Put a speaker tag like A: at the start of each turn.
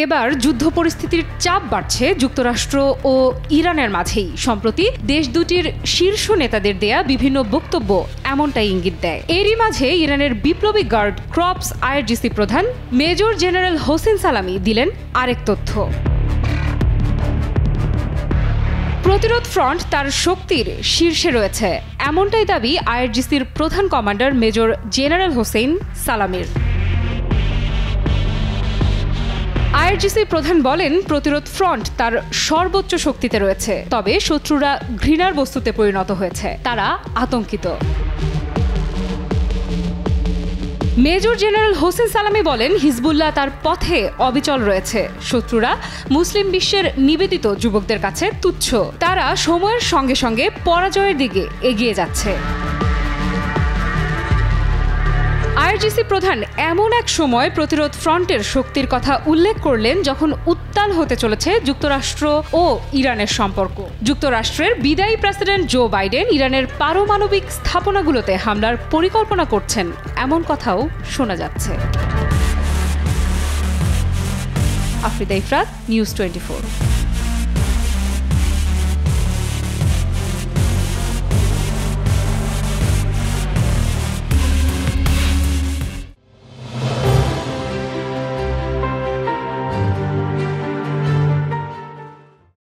A: এবার যুদ্ধ পরিস্থিতির চাপ বাড়ছে যুক্তরাষ্ট্র ও ইরানের মাঝেই। সম্প্রতি দেশ দুটির শীর্ষ নেতাদের দেয়া বিভিন্ন বক্তব্য এমনটাই ইঙ্গিত দেয়। এরই মাঝে ইরানের বিপ্লবী গার্ড ক্রপস আইআরজিসি প্রধান মেজর জেনারেল হোসেন সালামি দিলেন আরেক তথ্য। প্রতিরোধ ফ্রন্ট তার শক্তির শীর্ষে রয়েছে, এমনটাই দাবি আইআরজিসির প্রধান কমান্ডার মেজর জেনারেল হোসেন সালামির। আইআরজিসি প্রধান বলেন, প্রতিরোধ ফ্রন্ট তার সর্বোচ্চ শক্তিতে রয়েছে, তবে শত্রুরা ঘৃণার বস্তুতে পরিণত হয়েছে, তারা আতঙ্কিত। মেজর জেনারেল হোসেন সালামি বলেন, হিজবুল্লাহ তার পথে অবিচল রয়েছে। শত্রুরা মুসলিম বিশ্বের নিবেদিত যুবকদের কাছে তুচ্ছ, তারা সময়ের সঙ্গে সঙ্গে পরাজয়ের দিকে এগিয়ে যাচ্ছে। আইআরজিসি প্রধান এমন এক সময় প্রতিরোধ ফ্রন্টের শক্তির কথা উল্লেখ করলেন যখন উত্তাল হতে চলেছে যুক্তরাষ্ট্র ও ইরানের সম্পর্ক। যুক্তরাষ্ট্রের বিদায়ী প্রেসিডেন্ট জো বাইডেন ইরানের পারমাণবিক স্থাপনাগুলোতে হামলার পরিকল্পনা করছেন, এমন কথাও শোনা যাচ্ছে। আফ্রিদা ইফরাত, নিউজ 24।